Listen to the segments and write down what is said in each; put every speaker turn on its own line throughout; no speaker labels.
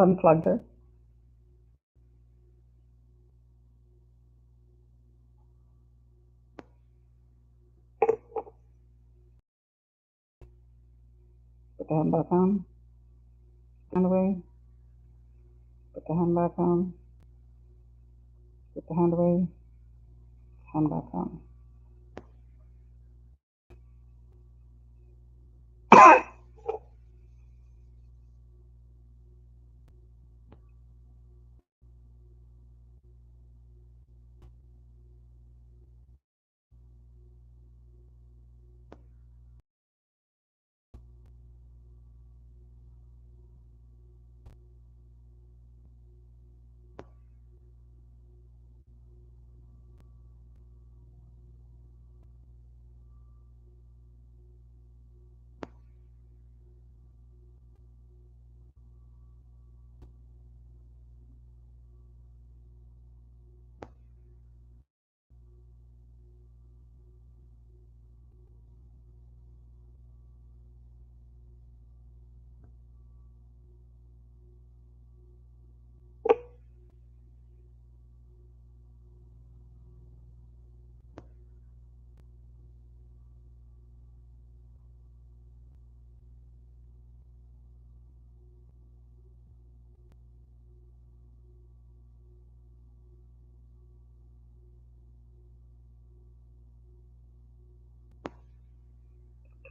Unplugged her. Put the hand back on. Hand away. Put the hand back on. Put the hand away. Hand back on.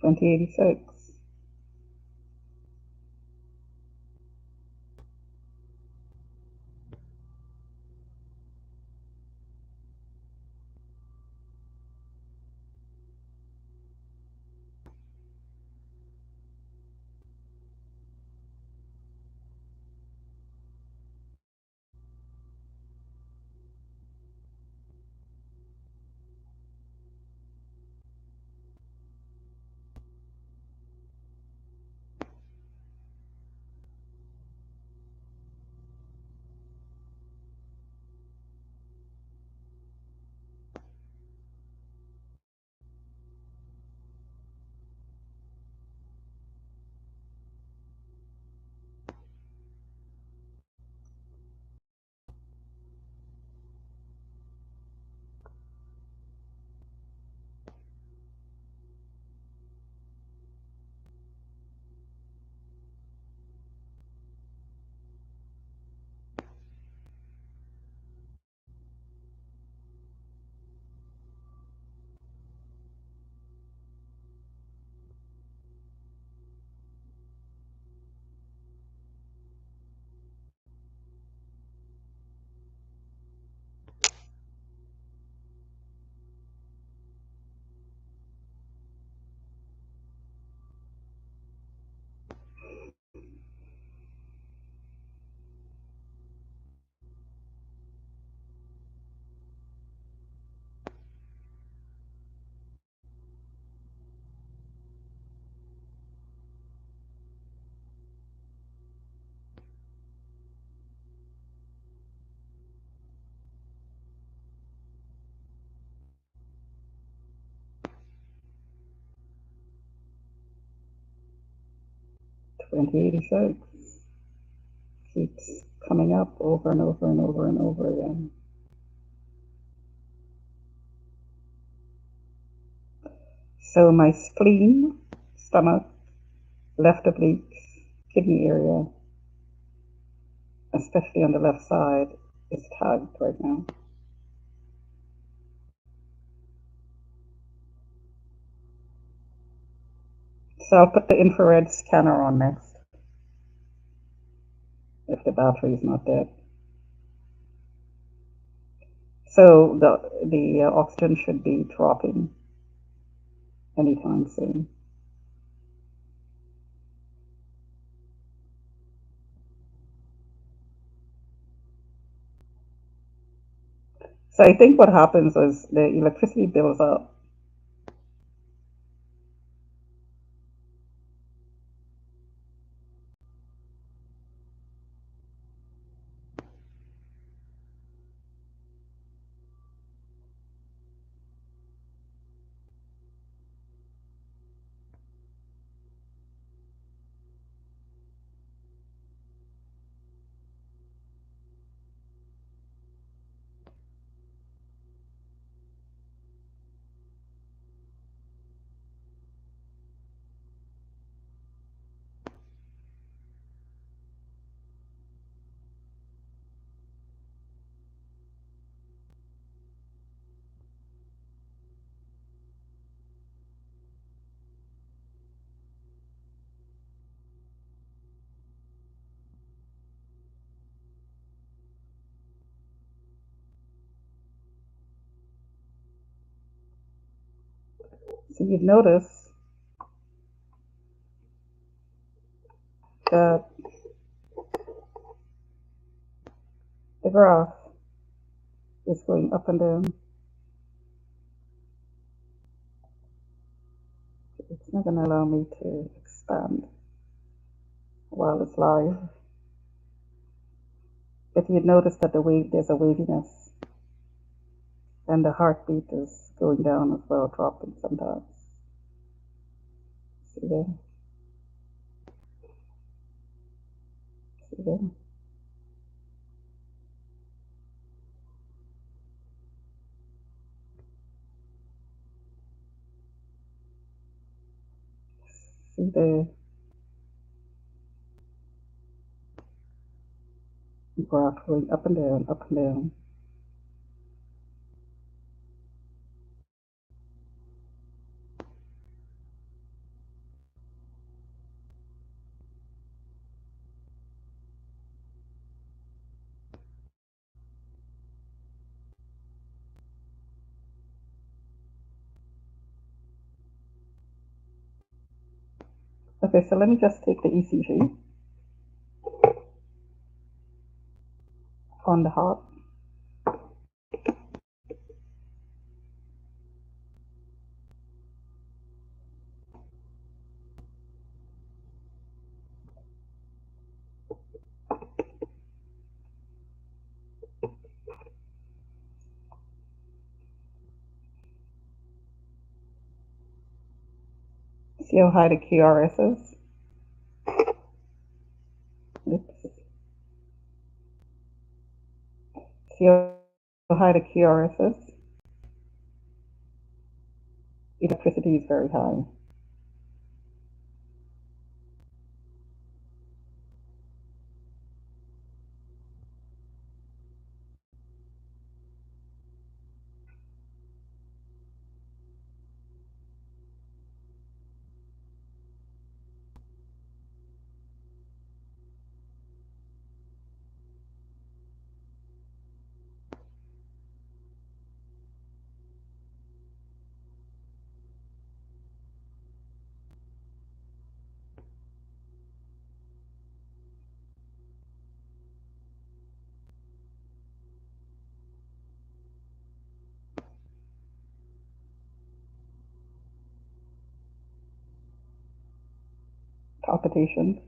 $20.86. $20.86. Keeps coming up over and over and over and over again. So my spleen, stomach, left obliques, kidney area, especially on the left side, is tagged right now. So I'll put the infrared scanner on next, if the battery is not dead. So the oxygen should be dropping anytime soon. So I think what happens is the electricity builds up. So you'd notice that the graph is going up and down. It's not going to allow me to expand while it's live. But you'd notice that there's a waviness, and the heartbeat is going down as well, dropping sometimes. See there? See there? See the graph going up and down, up and down. Okay, so let me just take the ECG on the heart. See how high the QRS is? Oops. See how high the QRS is? Electricity is very high. Palpitations.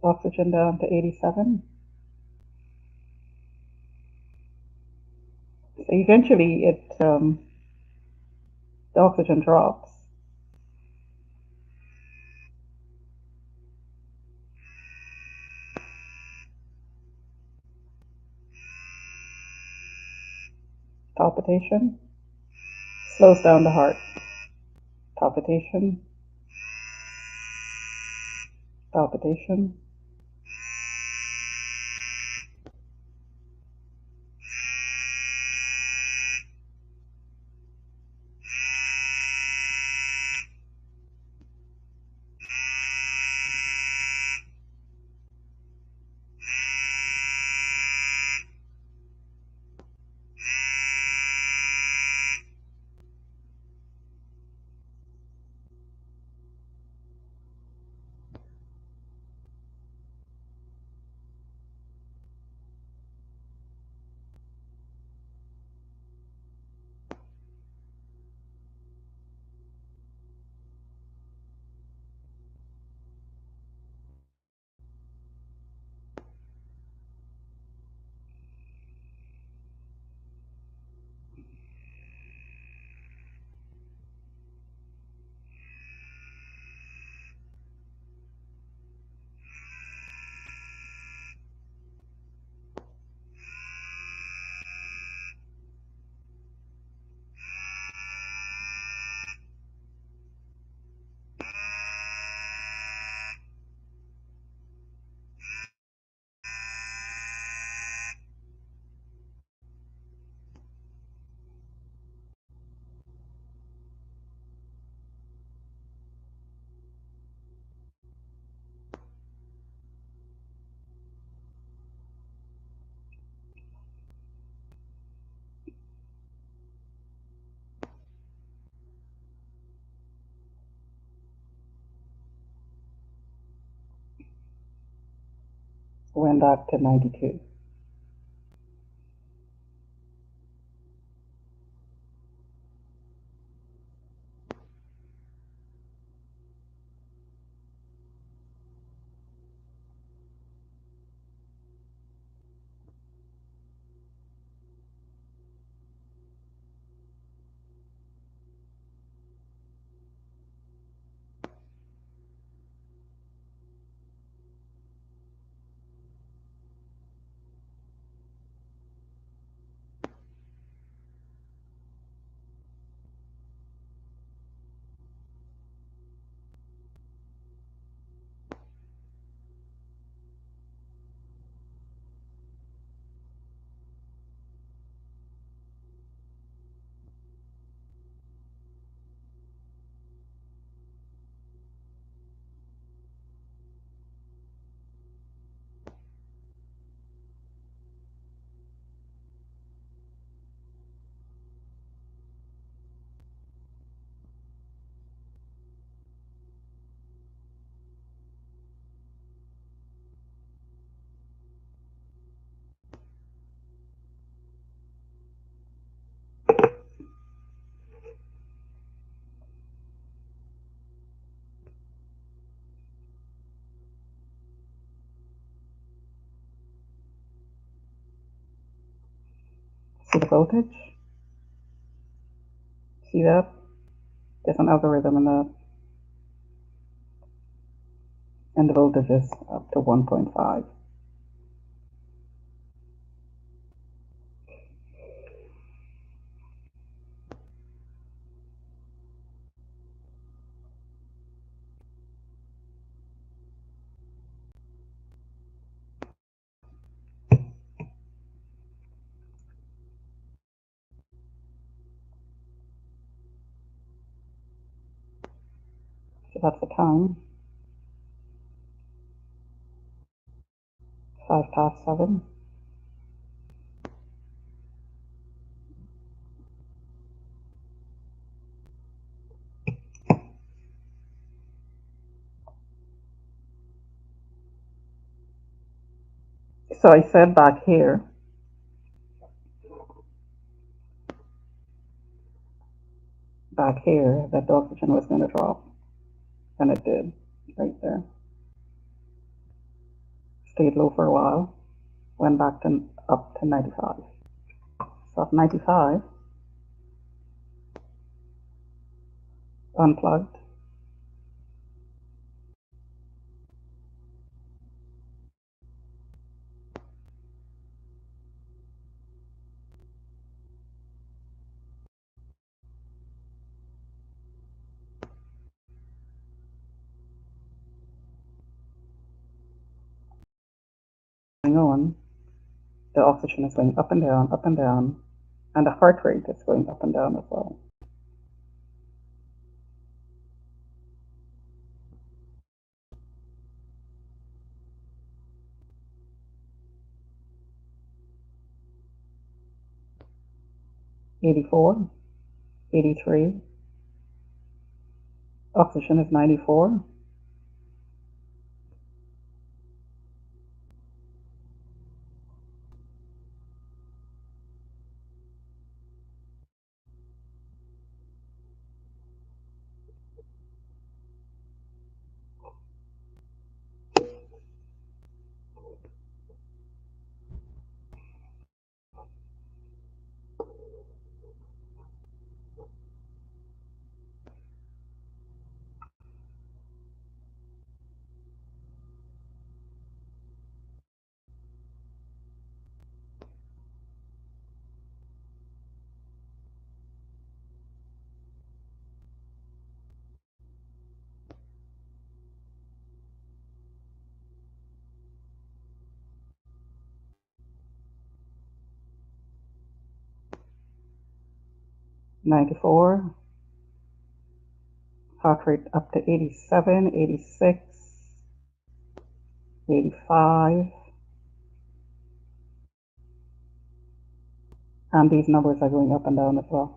Oxygen down to 87. So eventually the oxygen drops. Palpitation. Slows down the heart. Palpitation. Palpitation. went back to 92. See the voltage? See that? There's an algorithm in that. And the voltage is up to 1.5. So that's the time. 7:05. So I said back here that the oxygen was going to drop, and it did, right there. Stayed low for a while, went back to up to 95. So at 95, unplugged, going on, the oxygen is going up and down, and the heart rate is going up and down as well. '84, '83, oxygen is 94, '94, heart rate up to 87, 86, 85, and these numbers are going up and down as well.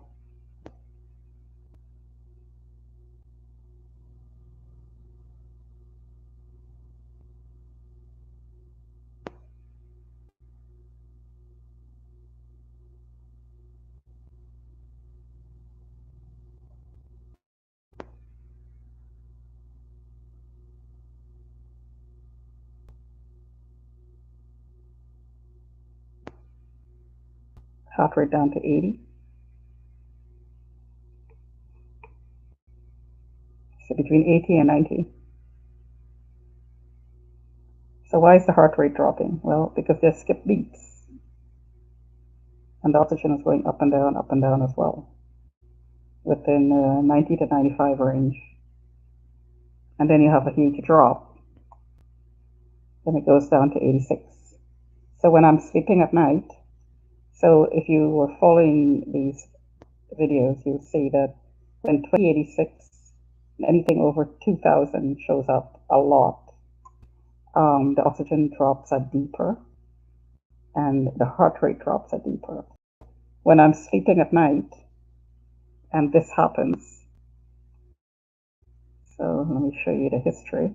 heart rate down to 80. So between 80 and 90. So why is the heart rate dropping? Well, because there's skip beats. And the oxygen is going up and down as well, within 90 to 95 range. And then you have a huge drop. Then it goes down to 86. So when I'm sleeping at night, so if you were following these videos, you'll see that when 2086, anything over 2000 shows up a lot. The oxygen drops are deeper and the heart rate drops are deeper. When I'm sleeping at night and this happens, so let me show you the history.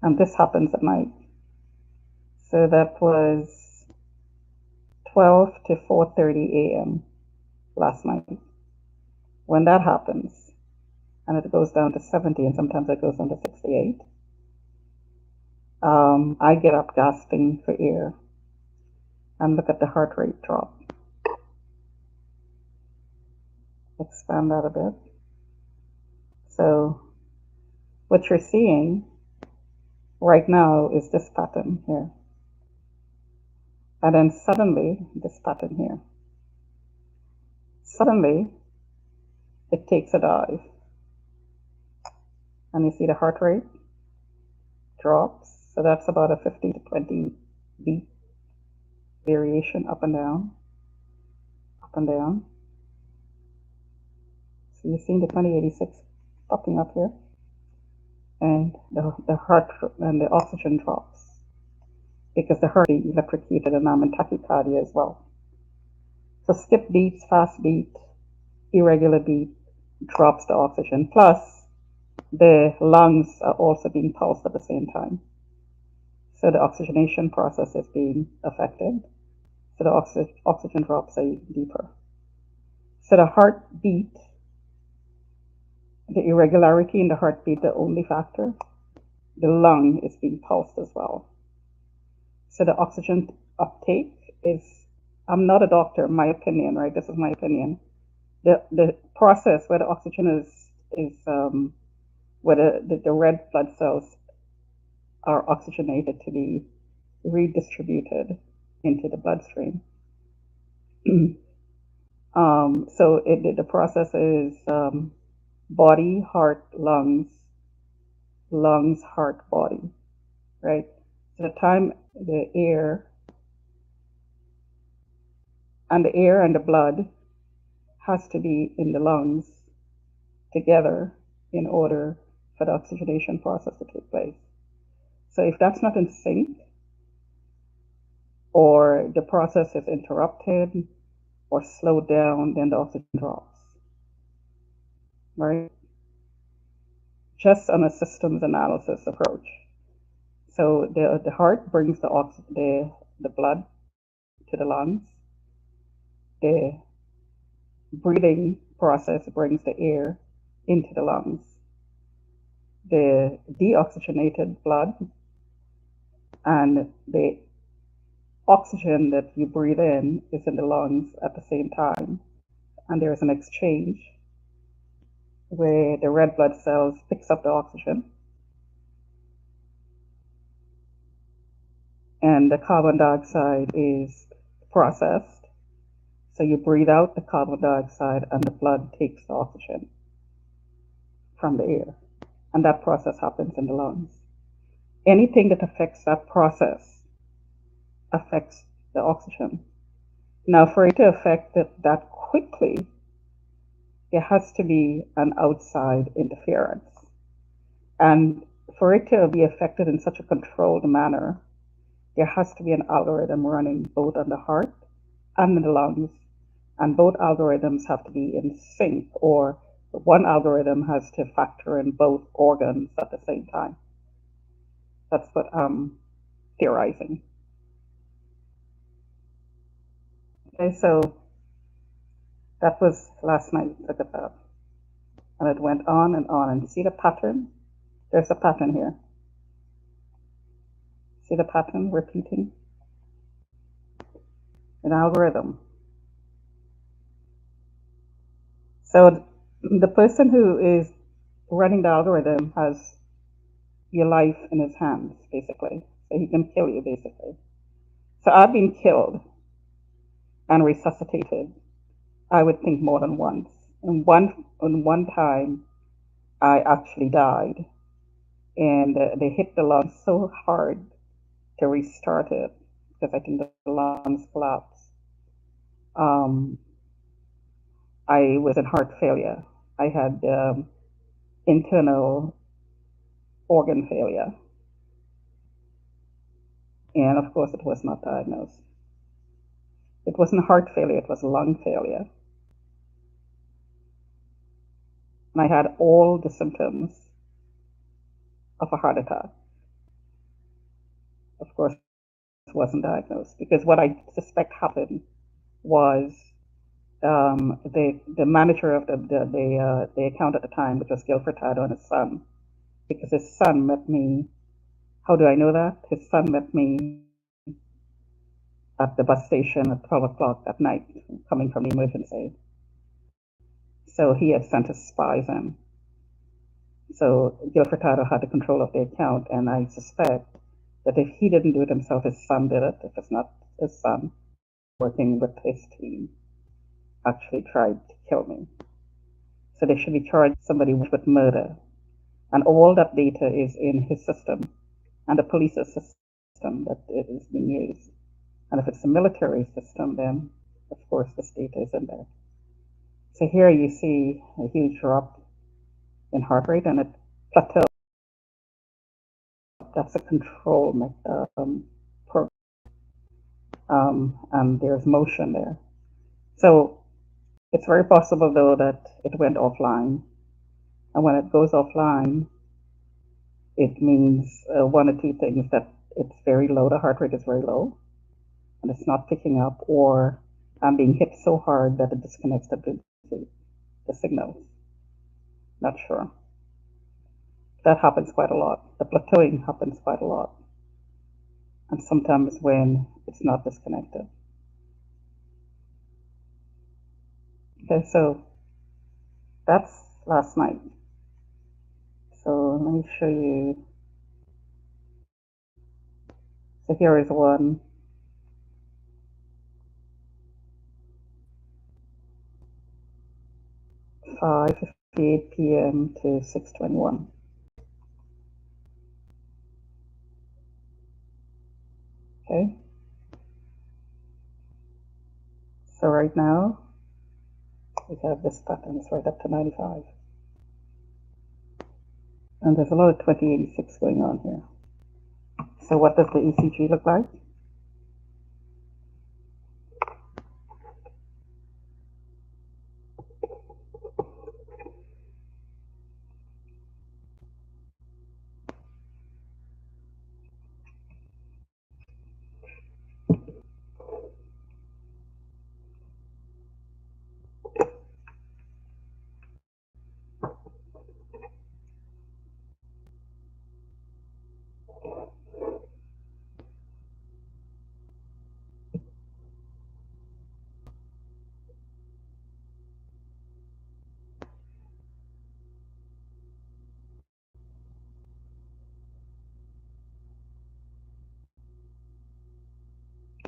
And this happens at night. So that was 12 to 4:30 a.m. last night. When that happens, and it goes down to 70, and sometimes it goes down to 68, I get up gasping for air and look at the heart rate drop. Expand that a bit. So what you're seeing right now is this pattern here. And then suddenly, this pattern here. Suddenly, it takes a dive. And you see the heart rate drops. So that's about a 50 to 20 beat variation up and down, up and down. So you're seeing the 2086 popping up here. And the heart and the oxygen drops because the heart is electrocuted and I'm in tachycardia as well. So skip beats, fast beat, irregular beat drops the oxygen. Plus, the lungs are also being pulsed at the same time. So the oxygenation process is being affected. So the oxygen drops are deeper. So the heartbeat, the irregularity in the heartbeat, the only factor, the lung is being pulsed as well. So the oxygen uptake is, I'm not a doctor, my opinion, right? This is my opinion. The process where the oxygen is where the red blood cells are oxygenated to be redistributed into the bloodstream. So the process is body, heart, lungs, heart, body, right? So the time the air and the blood has to be in the lungs together in order for the oxygenation process to take place. So if that's not in sync, or the process is interrupted or slowed down, then the oxygen drops, right? Just on a systems analysis approach. So the heart brings the blood to the lungs. The breathing process brings the air into the lungs. The deoxygenated blood and the oxygen that you breathe in is in the lungs at the same time. And there's an exchange where the red blood cells picks up the oxygen and the carbon dioxide is processed. So you breathe out the carbon dioxide and the blood takes the oxygen from the air. And that process happens in the lungs. Anything that affects that process affects the oxygen. Now, for it to affect it that quickly, there has to be an outside interference. And for it to be affected in such a controlled manner, there has to be an algorithm running both on the heart and in the lungs. And both algorithms have to be in sync, or one algorithm has to factor in both organs at the same time. That's what I'm theorizing. Okay, so that was last night. Look at that. And it went on and on. And see the pattern? There's a pattern here. See the pattern repeating? An algorithm. So the person who is running the algorithm has your life in his hands, basically. So he can kill you, basically. So I've been killed and resuscitated, I would think more than once. And one time, I actually died, and they hit the lung so hard to restart it because I think the lungs collapsed. I was in heart failure. I had internal organ failure, and of course, it was not diagnosed. It wasn't heart failure; it was lung failure, and I had all the symptoms of a heart attack. Of course, it wasn't diagnosed because what I suspect happened was the manager of the account at the time, which was Gil Furtado, and his son, because his son met me. How do I know that? His son met me at the bus station at 12 o'clock at night, coming from the emergency. So he had sent his spies in. So Gil Furtado had the control of the account, and I suspect that if he didn't do it himself, his son did it. If it's not his son working with his team, actually tried to kill me. So they should be charged somebody with murder. And all that data is in his system and the police's system that it is being used. And if it's a military system, then of course this data is in there. So here you see a huge drop in heart rate and it plateaus. That's a control program. And there's motion there. So it's very possible though that it went offline. And when it goes offline, it means one or two things: that it's very low, the heart rate is very low, and it's not picking up, or I'm being hit so hard that it disconnects the signals. Not sure. That happens quite a lot. The plateauing happens quite a lot, and sometimes when it's not disconnected. Okay, so that's last night. So let me show you. So here is one. 5:58 p.m. to 6:21. Okay. So right now we have this pattern. It's right up to 95. And there's a lot of 2086 going on here. So what does the ECG look like?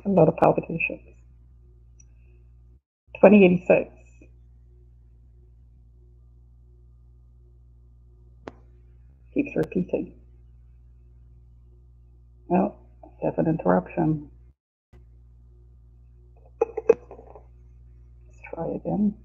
A lot of palpitations. 2086 keeps repeating. Well, we have an interruption. Let's try again.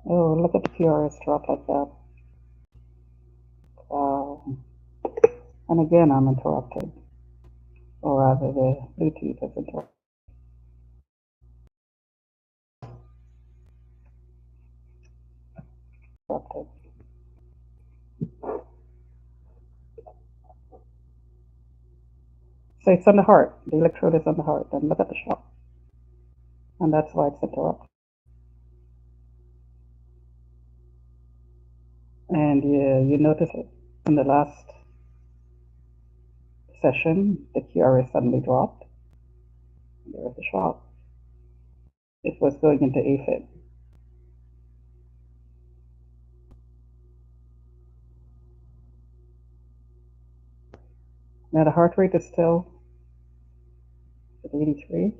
Oh, look at the QRS drop like that. Wow. And again, I'm interrupted, or rather the Bluetooth is interrupted. So it's on the heart. The electrode is on the heart. And look at the shock. And that's why it's interrupted. And you notice it in the last session, the QRS suddenly dropped. There was a shock. It was going into AFib. Now the heart rate is still at 83.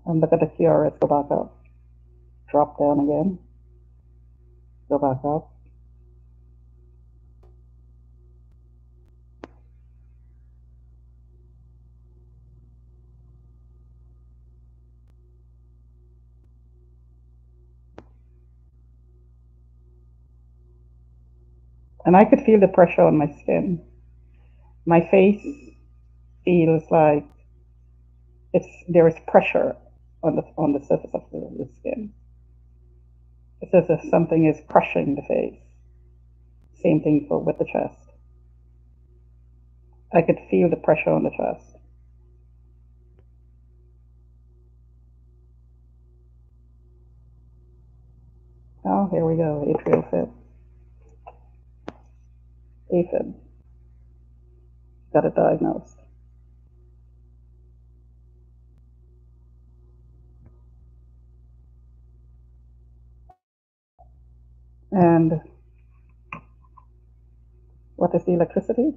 And look at the QRS go back up. Drop down again. Go back up. And I could feel the pressure on my skin. My face feels like there is pressure on the surface of the skin. It's as if something is crushing the face. Same thing with the chest. I could feel the pressure on the chest. Oh, here we go. Atrial fib. AFib. Got it diagnosed. And what is the electricity?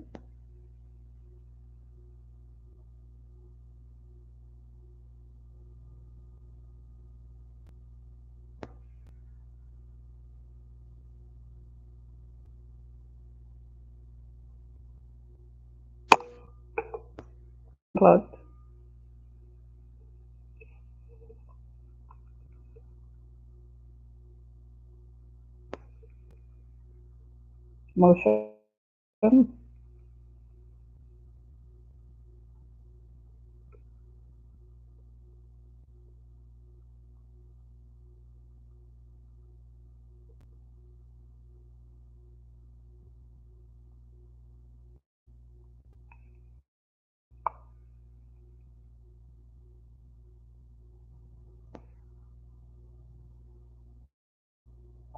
Plugged. Motion.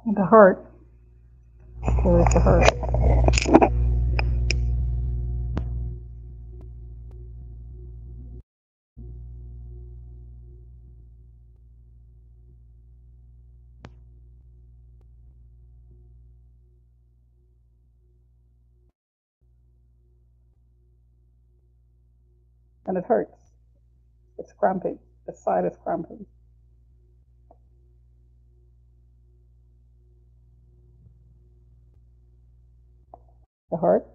And the heart. Here is the heart. And it hurts. It's cramping. The side is cramping. The heart.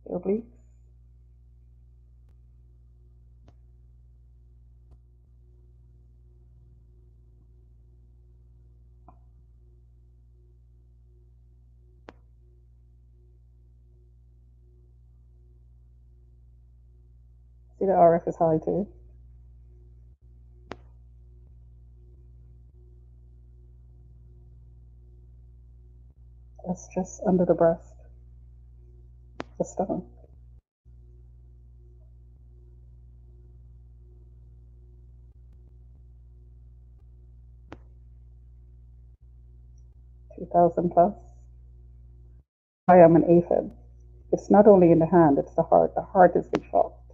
The obliques. See the RF is high too. That's just under the breast, the stomach. +2,000. I am an aphid. It's not only in the hand, it's the heart. The heart is being shocked.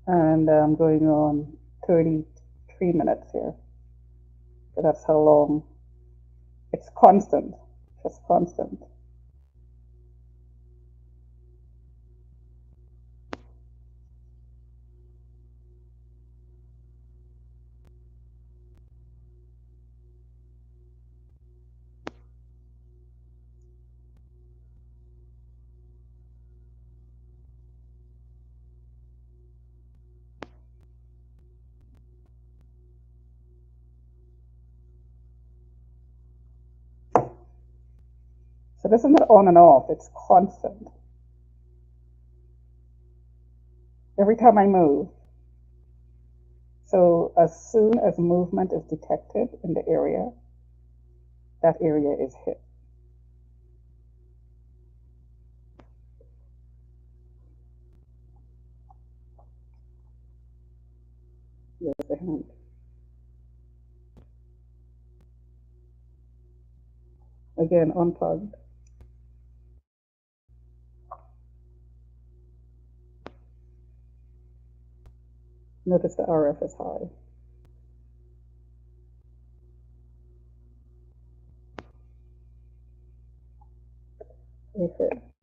And I'm going on 33 minutes here. So that's how long. It's constant, just constant. So this is not on and off, it's constant. Every time I move. So as soon as movement is detected in the area, that area is hit. Here's the hand. Again, unplugged. Notice the RF is high. Okay.